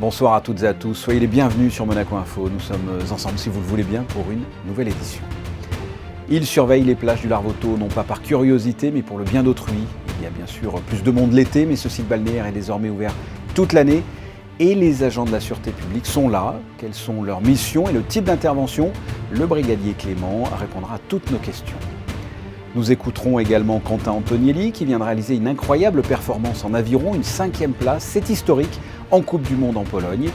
Bonsoir à toutes et à tous, soyez les bienvenus sur Monaco Info. Nous sommes ensemble, si vous le voulez bien, pour une nouvelle édition. Ils surveillent les plages du Larvoto, non pas par curiosité, mais pour le bien d'autrui. Il y a bien sûr plus de monde l'été, mais ce site balnéaire est désormais ouvert toute l'année. Et les agents de la sûreté publique sont là. Quelles sont leurs missions et le type d'intervention? Le brigadier Clément répondra à toutes nos questions. Nous écouterons également Quentin Antonielli qui vient de réaliser une incroyable performance en aviron, une 5e place, c'est historique, en Coupe du Monde en Pologne.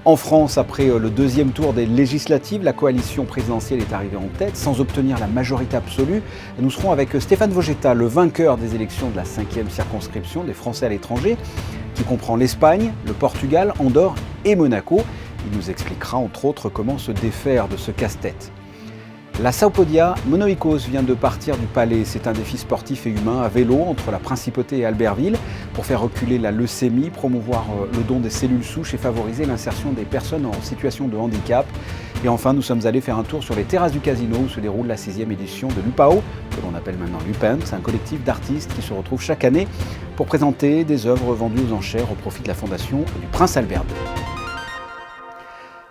En France, après le deuxième tour des législatives, la coalition présidentielle est arrivée en tête sans obtenir la majorité absolue. Nous serons avec Stéphane Vogetta, le vainqueur des élections de la 5e circonscription des Français à l'étranger, qui comprend l'Espagne, le Portugal, Andorre et Monaco. Il nous expliquera entre autres comment se défaire de ce casse-tête. La Saupodia Monoikos vient de partir du palais. C'est un défi sportif et humain à vélo entre la Principauté et Albertville pour faire reculer la leucémie, promouvoir le don des cellules souches et favoriser l'insertion des personnes en situation de handicap. Et enfin, nous sommes allés faire un tour sur les terrasses du casino où se déroule la 6e édition de l'UPAO, que l'on appelle maintenant l'UPEN. C'est un collectif d'artistes qui se retrouvent chaque année pour présenter des œuvres vendues aux enchères au profit de la Fondation du Prince Albert II.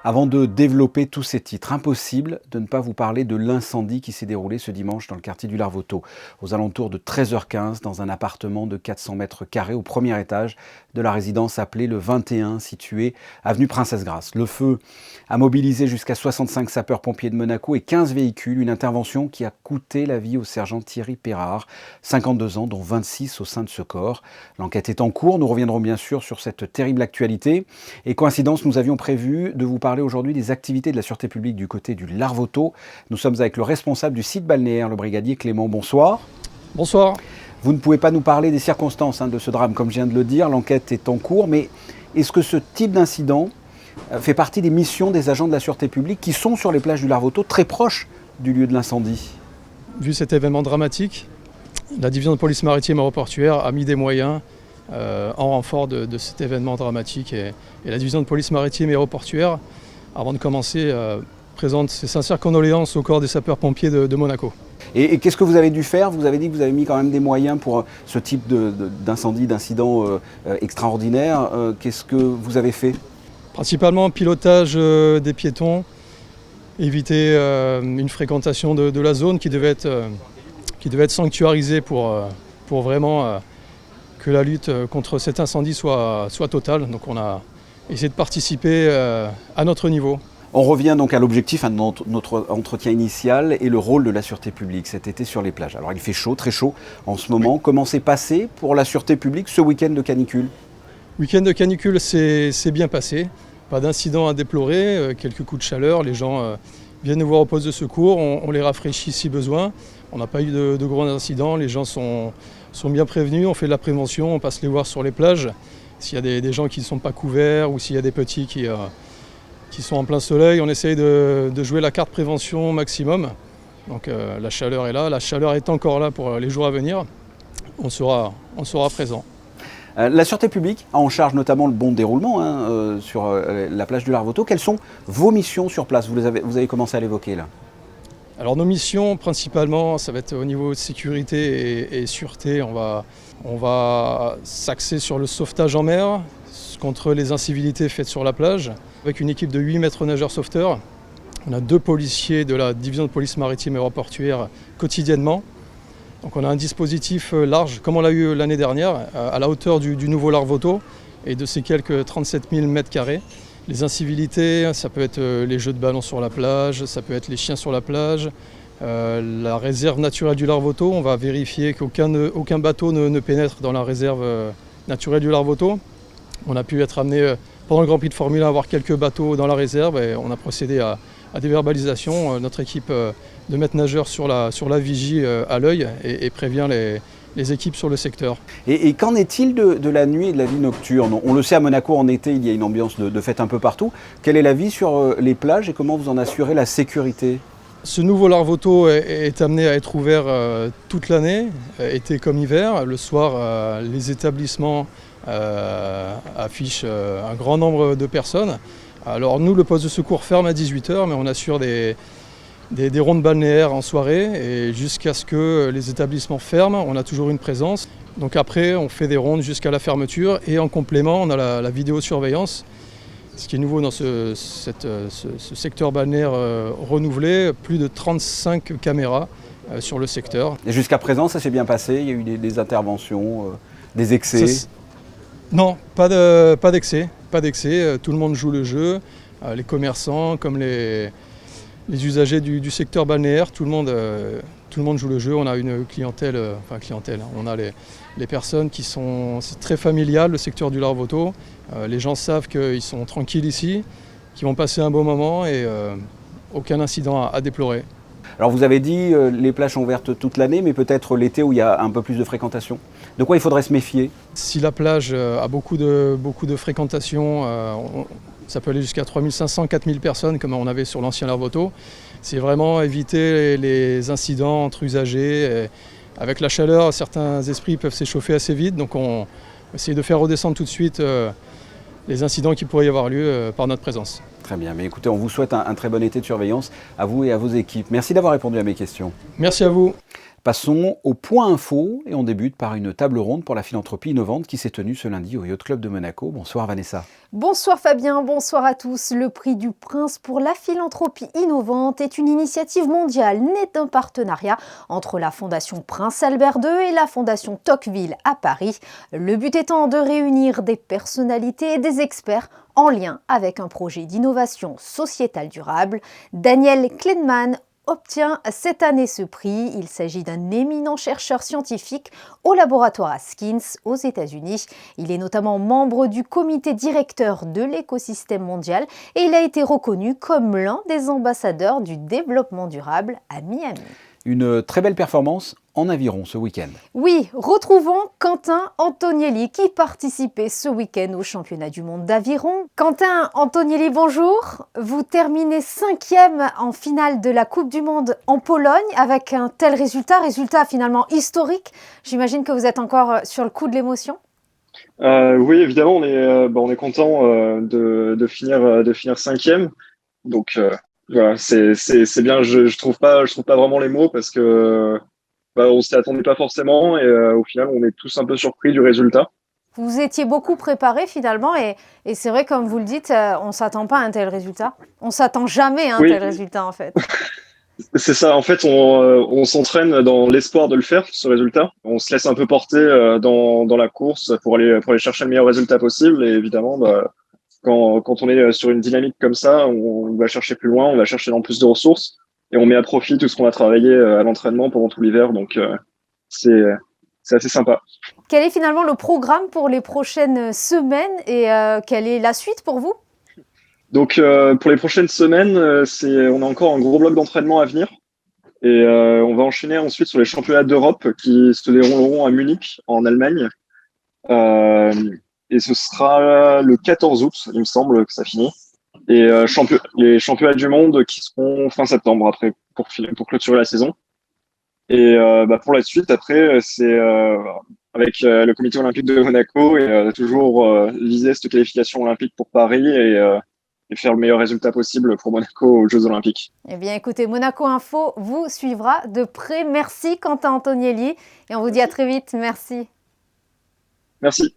Avant de développer tous ces titres, impossible de ne pas vous parler de l'incendie qui s'est déroulé ce dimanche dans le quartier du Larvoto, aux alentours de 13h15, dans un appartement de 400 mètres carrés au premier étage de la résidence appelée le 21, située avenue Princesse Grace. Le feu a mobilisé jusqu'à 65 sapeurs-pompiers de Monaco et 15 véhicules, une intervention qui a coûté la vie au sergent Thierry Perrard, 52 ans, dont 26 au sein de ce corps. L'enquête est en cours, nous reviendrons bien sûr sur cette terrible actualité. Et coïncidence, nous avions prévu de vous parler aujourd'hui des activités de la sûreté publique du côté du Larvoto. Nous sommes avec le responsable du site balnéaire, le brigadier Clément. Bonsoir. Bonsoir. Vous ne pouvez pas nous parler des circonstances de ce drame, comme je viens de le dire. L'enquête est en cours, mais est-ce que ce type d'incident fait partie des missions des agents de la sûreté publique qui sont sur les plages du Larvoto, très proches du lieu de l'incendie? Vu cet événement dramatique, la division de police maritime aéroportuaire a mis des moyens en renfort de cet événement dramatique. Et la division de police maritime aéroportuaire, avant de commencer, présente ses sincères condoléances au corps des sapeurs-pompiers de Monaco. Et qu'est-ce que vous avez dû faire? Vous avez dit que vous avez mis quand même des moyens pour ce type d'incendie, d'incident extraordinaire. Qu'est-ce que vous avez fait? Principalement pilotage des piétons, éviter une fréquentation de la zone qui devait être sanctuarisée pour vraiment que la lutte contre cet incendie soit totale. Donc on a essayé de participer à notre niveau. On revient donc à l'objectif de notre entretien initial et le rôle de la sûreté publique cet été sur les plages. Alors il fait chaud, très chaud en ce moment. Oui. Comment s'est passé pour la sûreté publique ce week-end de canicule? Week-end de canicule, c'est bien passé. Pas d'incident à déplorer, quelques coups de chaleur. Les gens viennent nous voir au poste de secours, on les rafraîchit si besoin. On n'a pas eu de gros incidents, les gens sont bien prévenus, on fait de la prévention, on passe les voir sur les plages. S'il y a des gens qui ne sont pas couverts ou s'il y a des petits qui sont en plein soleil, on essaye de jouer la carte prévention au maximum. Donc la chaleur est là, la chaleur est encore là pour les jours à venir. On sera présent. La sûreté publique a en charge notamment le bon déroulement sur la plage du Larvoto. Quelles sont vos missions sur place? Vous avez commencé à l'évoquer là. Alors nos missions principalement, ça va être au niveau de sécurité et sûreté. On va s'axer sur le sauvetage en mer, contre les incivilités faites sur la plage, avec une équipe de 8 maîtres nageurs sauveteurs. On a 2 policiers de la division de police maritime aéroportuaire quotidiennement. Donc on a un dispositif large, comme on l'a eu l'année dernière, à la hauteur du nouveau Larvoto et de ses quelques 37 000 mètres carrés. Les incivilités, ça peut être les jeux de ballon sur la plage, ça peut être les chiens sur la plage, la réserve naturelle du Larvoto. On va vérifier qu'aucun bateau ne pénètre dans la réserve naturelle du Larvoto. On a pu être amené pendant le Grand Prix de Formule 1 à voir quelques bateaux dans la réserve et on a procédé à des verbalisations. Notre équipe de maîtres nageurs sur la vigie à l'œil et prévient les équipes sur le secteur. Et qu'en est-il de la nuit et de la vie nocturne? On le sait, à Monaco en été, il y a une ambiance de fête un peu partout. Quelle est la vie sur les plages et comment vous en assurez la sécurité? Ce nouveau Larvoto est amené à être ouvert toute l'année, été comme hiver. Le soir, les établissements affichent un grand nombre de personnes. Alors nous, le poste de secours ferme à 18h, mais on assure des rondes balnéaires en soirée et jusqu'à ce que les établissements ferment, on a toujours une présence. Donc après, on fait des rondes jusqu'à la fermeture et en complément, on a la vidéosurveillance Ce qui est nouveau dans ce secteur balnéaire renouvelé, plus de 35 caméras sur le secteur. Et jusqu'à présent, ça s'est bien passé? Il y a eu des interventions, des excès? Non, pas d'excès. Tout le monde joue le jeu. Les commerçants comme les usagers du secteur balnéaire, tout le monde joue le jeu. On a une clientèle, on a les personnes qui sont très familiales, le secteur du Larvoto. Les gens savent qu'ils sont tranquilles ici, qu'ils vont passer un bon moment et aucun incident à déplorer. Alors vous avez dit les plages sont ouvertes toute l'année, mais peut-être l'été où il y a un peu plus de fréquentation. De quoi il faudrait se méfier? Si la plage a beaucoup de fréquentation, ça peut aller jusqu'à 3500, 4000 personnes comme on avait sur l'ancien Larvoto. C'est vraiment éviter les incidents entre usagers. Et avec la chaleur, certains esprits peuvent s'échauffer assez vite, donc on essaie de faire redescendre tout de suite les incidents qui pourraient y avoir lieu par notre présence. Très bien, mais écoutez, on vous souhaite un très bon été de surveillance à vous et à vos équipes. Merci d'avoir répondu à mes questions. Merci à vous. Passons au point info et on débute par une table ronde pour la philanthropie innovante qui s'est tenue ce lundi au Yacht Club de Monaco. Bonsoir Vanessa. Bonsoir Fabien, bonsoir à tous. Le prix du Prince pour la philanthropie innovante est une initiative mondiale née d'un partenariat entre la Fondation Prince Albert II et la Fondation Tocqueville à Paris. Le but étant de réunir des personnalités et des experts en lien avec un projet d'innovation sociétale durable. Daniel Kleinman obtient cette année ce prix. Il s'agit d'un éminent chercheur scientifique au laboratoire Haskins aux États-Unis. Il est notamment membre du comité directeur de l'écosystème mondial et il a été reconnu comme l'un des ambassadeurs du développement durable à Miami. Une très belle performance en aviron ce week-end. Oui, retrouvons Quentin Antonielli qui participait ce week-end au championnat du monde d'aviron. Quentin Antonielli, bonjour. Vous terminez 5e en finale de la Coupe du Monde en Pologne avec un tel résultat finalement historique. J'imagine que vous êtes encore sur le coup de l'émotion. Oui, évidemment, on est content de finir 5e. Donc voilà, c'est bien. Je trouve pas vraiment les mots parce que on s'y attendait pas forcément et au final on est tous un peu surpris du résultat. Vous étiez beaucoup préparé finalement et c'est vrai comme vous le dites, on s'attend pas à un tel résultat. On s'attend jamais à un tel résultat en fait. C'est ça, en fait on s'entraîne dans l'espoir de le faire, ce résultat. On se laisse un peu porter dans la course pour aller chercher le meilleur résultat possible et évidemment quand on est sur une dynamique comme ça, on va chercher plus loin, on va chercher dans plus de ressources et on met à profit tout ce qu'on a travaillé à l'entraînement pendant tout l'hiver. Donc, c'est assez sympa. Quel est finalement le programme pour les prochaines semaines et quelle est la suite pour vous? Donc, pour les prochaines semaines, on a encore un gros bloc d'entraînement à venir et on va enchaîner ensuite sur les championnats d'Europe qui se dérouleront à Munich, en Allemagne. Et ce sera le 14 août, il me semble que ça finit. Et les championnats du monde qui seront fin septembre après pour clôturer la saison. Et pour la suite, après, c'est avec le comité olympique de Monaco et toujours viser cette qualification olympique pour Paris et faire le meilleur résultat possible pour Monaco aux Jeux Olympiques. Eh bien, écoutez, Monaco Info vous suivra de près. Merci Quentin Antonielli et on vous dit à très vite. Merci. Merci.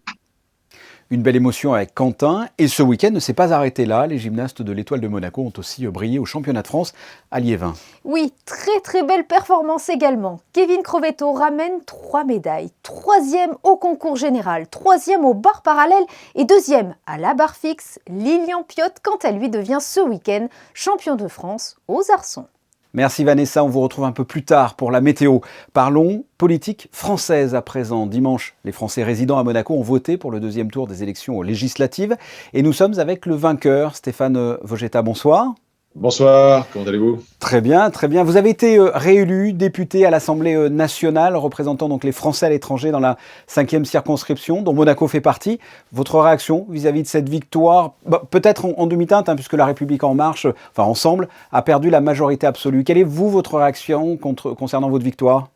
Une belle émotion avec Quentin et ce week-end ne s'est pas arrêté là. Les gymnastes de l'Étoile de Monaco ont aussi brillé au championnat de France à Liévin. Oui, très très belle performance également. Kevin Crovetto ramène 3 médailles. 3e au concours général, 3e au bar parallèle et 2e à la barre fixe. Lilian Piotte, quant à lui, devient ce week-end champion de France aux arçons. Merci Vanessa, on vous retrouve un peu plus tard pour la météo. Parlons politique française à présent. Dimanche, les Français résidant à Monaco ont voté pour le 2e tour des élections législatives. Et nous sommes avec le vainqueur, Stéphane Vogetta. Bonsoir. Bonsoir, comment allez-vous ? Très bien, très bien. Vous avez été réélu député à l'Assemblée nationale, représentant donc les Français à l'étranger dans la 5e circonscription, dont Monaco fait partie. Votre réaction vis-à-vis de cette victoire, peut-être en demi-teinte, puisque La République En Marche, enfin Ensemble, a perdu la majorité absolue. Quelle est, votre réaction concernant votre victoire ?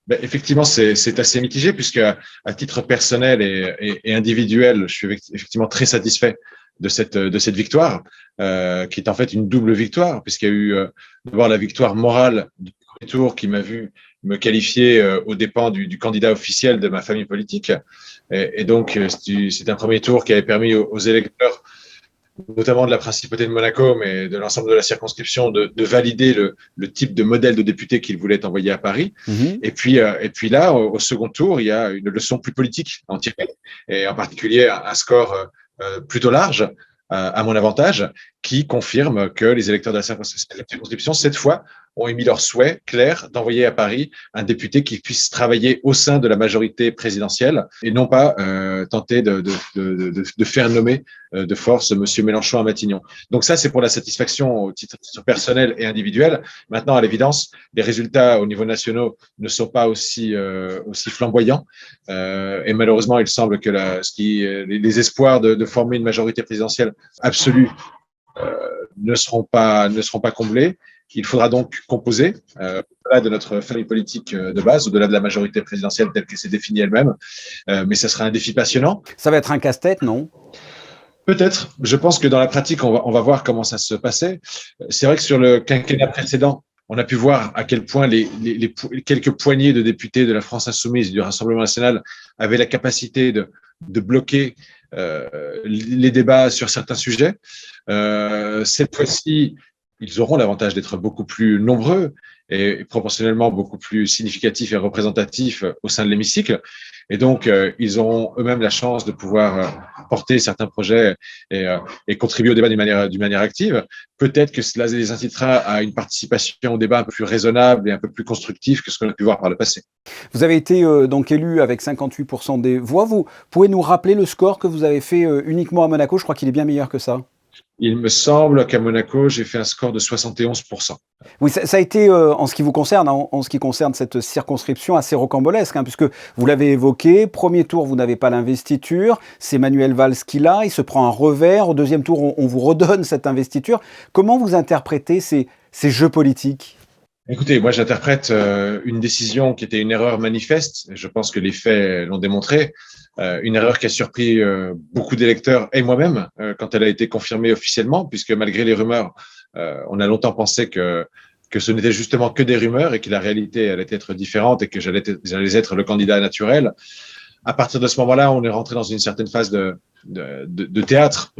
Effectivement, c'est assez mitigé, puisque à titre personnel et individuel, je suis effectivement très satisfait de cette victoire, qui est en fait une double victoire, puisqu'il y a eu d'abord la victoire morale du premier tour qui m'a vu me qualifier aux dépens du candidat officiel de ma famille politique. Et donc, c'est un premier tour qui avait permis aux électeurs notamment de la principauté de Monaco, mais de l'ensemble de la circonscription, de valider le type de modèle de député qu'il voulait envoyer à Paris. Et puis là, au second tour, il y a une leçon plus politique à en tirer, et en particulier un score plutôt large à mon avantage, qui confirme que les électeurs de la circonscription, cette fois, ont émis leur souhait clair d'envoyer à Paris un député qui puisse travailler au sein de la majorité présidentielle et non pas tenter de faire nommer de force M. Mélenchon à Matignon. Donc ça, c'est pour la satisfaction au titre personnel et individuel. Maintenant, à l'évidence, les résultats au niveau national ne sont pas aussi flamboyants. Et malheureusement, il semble que les espoirs de former une majorité présidentielle absolue ne seront pas comblés. Il faudra donc composer au-delà de notre famille politique de base, au-delà de la majorité présidentielle telle qu'elle s'est définie elle-même. Mais ça sera un défi passionnant. Ça va être un casse-tête, non ? Peut-être. Je pense que dans la pratique, on va voir comment ça se passait. C'est vrai que sur le quinquennat précédent, on a pu voir à quel point les quelques poignées de députés de la France Insoumise et du Rassemblement national avaient la capacité de bloquer les débats sur certains sujets. Cette fois-ci, ils auront l'avantage d'être beaucoup plus nombreux et proportionnellement beaucoup plus significatifs et représentatifs au sein de l'hémicycle. Et donc, ils auront eux-mêmes la chance de pouvoir porter certains projets et contribuer au débat d'une manière active. Peut-être que cela les incitera à une participation au débat un peu plus raisonnable et un peu plus constructif que ce qu'on a pu voir par le passé. Vous avez été donc élu avec 58% des voix. Vous pouvez nous rappeler le score que vous avez fait uniquement à Monaco ? Je crois qu'il est bien meilleur que ça. Il me semble qu'à Monaco, j'ai fait un score de 71%. Oui, ça a été, en ce qui vous concerne, en ce qui concerne cette circonscription, assez rocambolesque, puisque vous l'avez évoqué, premier tour, vous n'avez pas l'investiture, c'est Manuel Valls qui l'a, il se prend un revers, au deuxième tour, on vous redonne cette investiture. Comment vous interprétez ces jeux politiques ? Écoutez, moi j'interprète une décision qui était une erreur manifeste, et je pense que les faits l'ont démontré, une erreur qui a surpris beaucoup d'électeurs et moi-même quand elle a été confirmée officiellement, puisque malgré les rumeurs, on a longtemps pensé que ce n'était justement que des rumeurs et que la réalité allait être différente et que j'allais être le candidat naturel. À partir de ce moment-là, on est rentré dans une certaine phase de théâtre.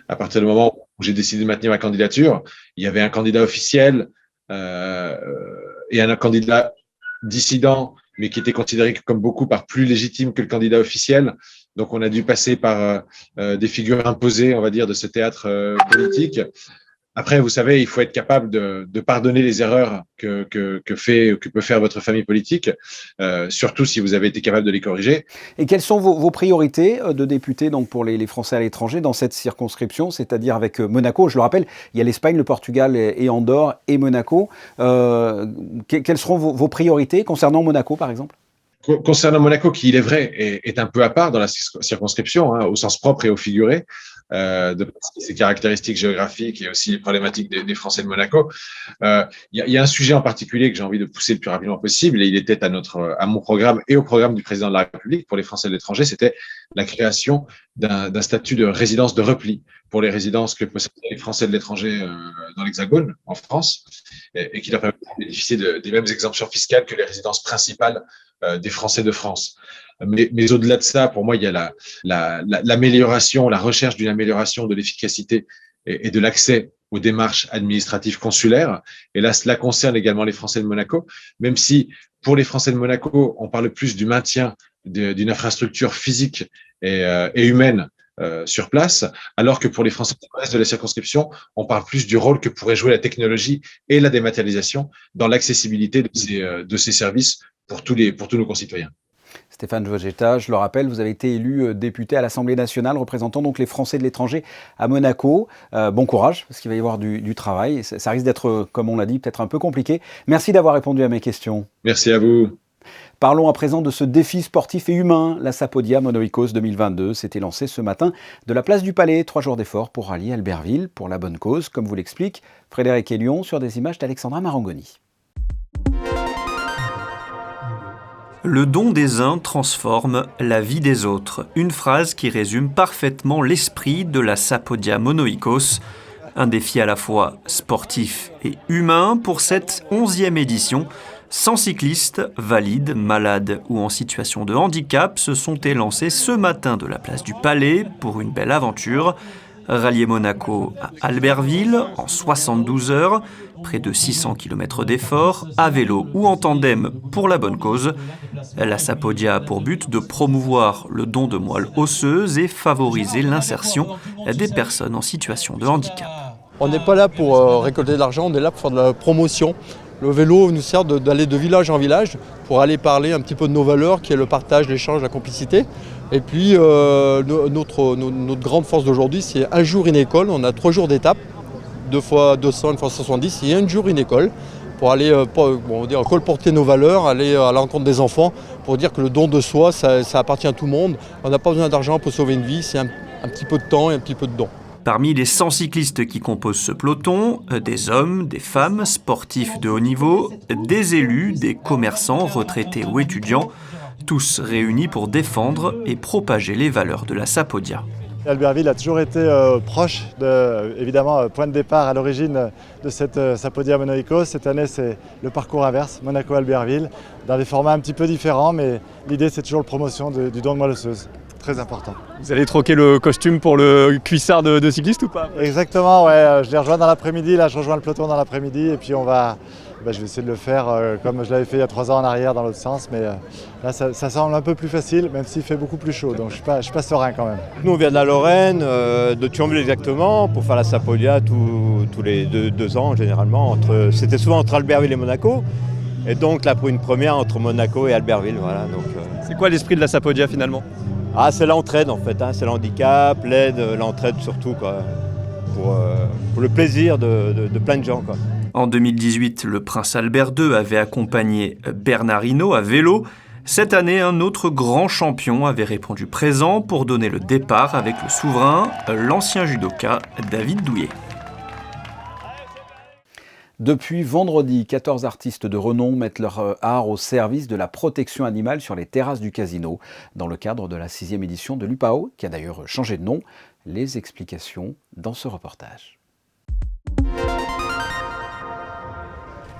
À partir du moment où j'ai décidé de maintenir ma candidature, il y avait un candidat officiel et un candidat dissident, mais qui était considéré comme beaucoup par plus légitime que le candidat officiel. Donc, on a dû passer par des figures imposées, on va dire, de ce théâtre politique. Après, vous savez, il faut être capable de pardonner les erreurs que peut faire votre famille politique, surtout si vous avez été capable de les corriger. Et quelles sont vos priorités de député donc pour les Français à l'étranger dans cette circonscription, c'est-à-dire avec Monaco ? Je le rappelle, il y a l'Espagne, le Portugal et Andorre et Monaco. Quelles seront vos priorités concernant Monaco, par exemple ? Concernant Monaco, qui, il est vrai, est un peu à part dans la circonscription, au sens propre et au figuré, de ses caractéristiques géographiques et aussi les problématiques des Français de Monaco. Il y a un sujet en particulier que j'ai envie de pousser le plus rapidement possible, et il était à mon programme et au programme du président de la République pour les Français de l'étranger, c'était la création d'un statut de résidence de repli pour les résidences que possèdent les Français de l'étranger dans l'Hexagone, en France, et qui leur permet de bénéficier des mêmes exemptions fiscales que les résidences principales des Français de France. Mais au-delà de ça, pour moi, il y a l'amélioration, la recherche d'une amélioration de l'efficacité et de l'accès aux démarches administratives consulaires. Et là, cela concerne également les Français de Monaco, même si pour les Français de Monaco, on parle plus du maintien d'une infrastructure physique et humaine sur place, alors que pour les Français du reste de la circonscription, on parle plus du rôle que pourrait jouer la technologie et la dématérialisation dans l'accessibilité de ces services pour tous nos concitoyens. Stéphane Vogetta, je le rappelle, vous avez été élu député à l'Assemblée nationale, représentant donc les Français de l'étranger à Monaco. Bon courage, parce qu'il va y avoir du travail. Ça risque d'être, comme on l'a dit, peut-être un peu compliqué. Merci d'avoir répondu à mes questions. Merci à vous. Parlons à présent de ce défi sportif et humain. La Sapodia Monoikos 2022 s'était lancée ce matin de la place du Palais. 3 jours d'efforts pour rallier Albertville pour la bonne cause, comme vous l'explique Frédéric Hélion sur des images d'Alexandra Marangoni. Le don des uns transforme la vie des autres. Une phrase qui résume parfaitement l'esprit de la Sapodia Monoikos. Un défi à la fois sportif et humain pour cette 11e édition. 100 cyclistes, valides, malades ou en situation de handicap, se sont élancés ce matin de la place du Palais pour une belle aventure. Rallier Monaco à Albertville en 72 heures, près de 600 km d'efforts, à vélo ou en tandem pour la bonne cause. La Sapodia a pour but de promouvoir le don de moelle osseuse et favoriser l'insertion des personnes en situation de handicap. On n'est pas là pour récolter de l'argent, on est là pour faire de la promotion. Le vélo nous sert d'aller de village en village pour aller parler un petit peu de nos valeurs, qui est le partage, l'échange, la complicité. Et puis notre grande force d'aujourd'hui, c'est un jour une école. On a 3 jours d'étape, 2 fois 200, 1 fois 170, et un jour une école pour aller colporter nos valeurs, aller à l'encontre des enfants, pour dire que le don de soi, ça appartient à tout le monde. On n'a pas besoin d'argent pour sauver une vie, c'est un petit peu de temps et un petit peu de don. Parmi les 100 cyclistes qui composent ce peloton, des hommes, des femmes, sportifs de haut niveau, des élus, des commerçants, retraités ou étudiants, tous réunis pour défendre et propager les valeurs de la Sapodia. Albertville a toujours été proche, évidemment, point de départ à l'origine de cette Sapodia Monaco. Cette année, c'est le parcours inverse, Monaco-Albertville, dans des formats un petit peu différents, mais l'idée, c'est toujours la promotion du don de moelle osseuse. Très important. Vous allez troquer le costume pour le cuissard de cycliste ou pas? Exactement, ouais. Je les rejoins dans l'après-midi, là je rejoins le peloton dans l'après-midi et puis je vais essayer de le faire comme je l'avais fait il y a 3 ans en arrière dans l'autre sens, mais là ça semble un peu plus facile, même s'il fait beaucoup plus chaud, donc je suis pas serein quand même. Nous on vient de la Lorraine, de Thionville exactement, pour faire la Sapodia tous les 2 ans généralement. C'était souvent entre Albertville et Monaco, et donc là pour une première entre Monaco et Albertville. Voilà, donc, C'est quoi l'esprit de la Sapodia finalement? C'est l'entraide en fait, c'est l'handicap, l'aide, l'entraide surtout, quoi, pour le plaisir de plein de gens, quoi. En 2018, le prince Albert II avait accompagné Bernard Hinault à vélo. Cette année, un autre grand champion avait répondu présent pour donner le départ avec le souverain, l'ancien judoka David Douillet. Depuis vendredi, 14 artistes de renom mettent leur art au service de la protection animale sur les terrasses du casino, dans le cadre de la 6e édition de l'UPAO, qui a d'ailleurs changé de nom. Les explications dans ce reportage.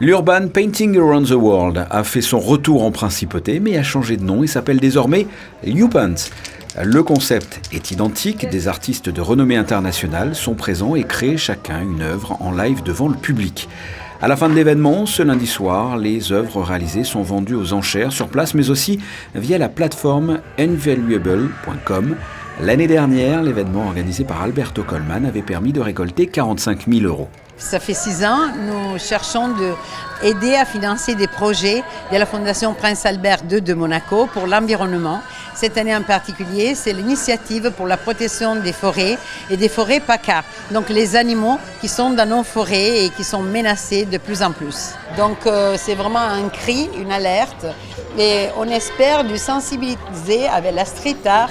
L'Urban Painting Around the World a fait son retour en principauté, mais a changé de nom et s'appelle désormais Lupant. Le concept est identique, des artistes de renommée internationale sont présents et créent chacun une œuvre en live devant le public. À la fin de l'événement, ce lundi soir, les œuvres réalisées sont vendues aux enchères sur place, mais aussi via la plateforme Invaluable.com. L'année dernière, l'événement organisé par Alberto Colman avait permis de récolter 45 000 €. Ça fait 6 ans, nous cherchons d'aider à financer des projets de la Fondation Prince Albert II de Monaco pour l'environnement. Cette année en particulier, c'est l'initiative pour la protection des forêts et des forêts PACA, donc les animaux qui sont dans nos forêts et qui sont menacés de plus en plus. Donc c'est vraiment un cri, une alerte, et on espère de sensibiliser avec la street art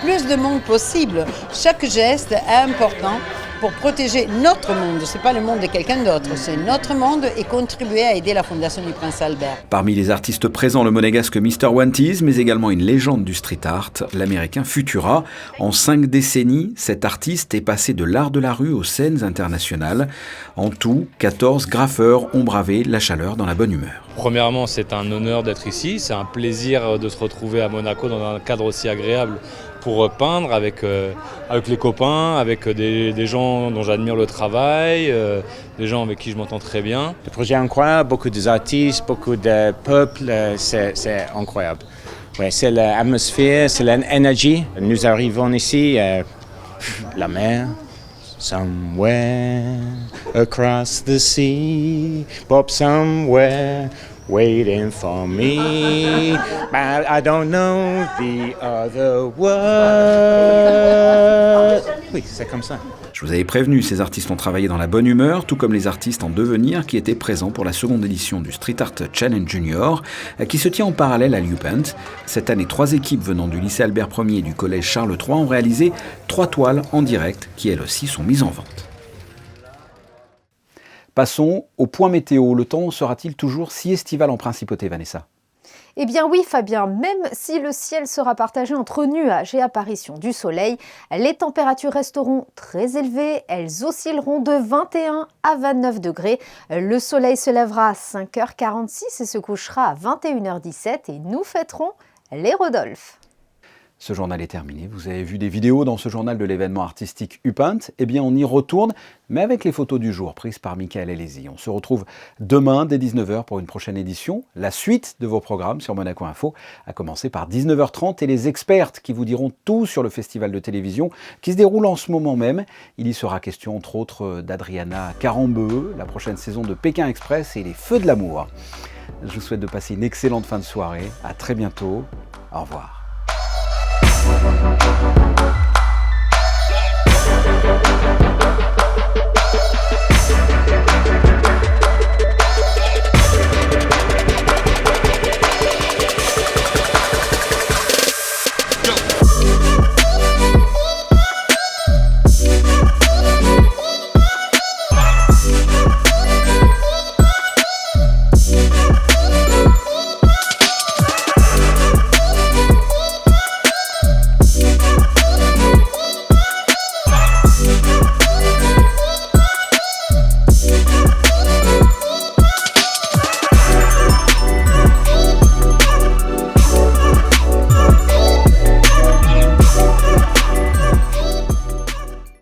plus de monde possible. Chaque geste est important pour protéger notre monde. Ce n'est pas le monde de quelqu'un d'autre, c'est notre monde et contribuer à aider la Fondation du Prince Albert. Parmi les artistes présents, le monégasque Mr. Wanties, mais également une légende du street art, l'américain Futura. En 5 décennies, cet artiste est passé de l'art de la rue aux scènes internationales. En tout, 14 graffeurs ont bravé la chaleur dans la bonne humeur. Premièrement, c'est un honneur d'être ici, c'est un plaisir de se retrouver à Monaco dans un cadre aussi agréable pour peindre avec les copains, avec des gens dont j'admire le travail, des gens avec qui je m'entends très bien. Le projet est incroyable, beaucoup d'artistes, beaucoup de peuples, c'est incroyable. Ouais, c'est l'atmosphère, c'est l'énergie. Nous arrivons ici, la mer, somewhere across the sea, Bob somewhere waiting for me, but I don't know the other word. Oui, c'est comme ça. Je vous avais prévenu, ces artistes ont travaillé dans la bonne humeur, tout comme les artistes en devenir qui étaient présents pour la seconde édition du Street Art Challenge Junior, qui se tient en parallèle à Lupant. Cette année, 3 équipes venant du lycée Albert Ier et du collège Charles III ont réalisé 3 toiles en direct, qui elles aussi sont mises en vente. Passons au point météo. Le temps sera-t-il toujours si estival en principauté, Vanessa ? Eh bien oui Fabien, même si le ciel sera partagé entre nuages et apparition du soleil, les températures resteront très élevées, elles oscilleront de 21 à 29 degrés. Le soleil se lèvera à 5h46 et se couchera à 21h17 et nous fêterons les Rodolphes. Ce journal est terminé. Vous avez vu des vidéos dans ce journal de l'événement artistique UPaint. Eh bien, on y retourne, mais avec les photos du jour prises par Michael Elési. On se retrouve demain dès 19h pour une prochaine édition. La suite de vos programmes sur Monaco Info, à commencer par 19h30 et les expertes qui vous diront tout sur le festival de télévision qui se déroule en ce moment même. Il y sera question entre autres d'Adriana Carambeu, la prochaine saison de Pékin Express et les Feux de l'amour. Je vous souhaite de passer une excellente fin de soirée. À très bientôt. Au revoir.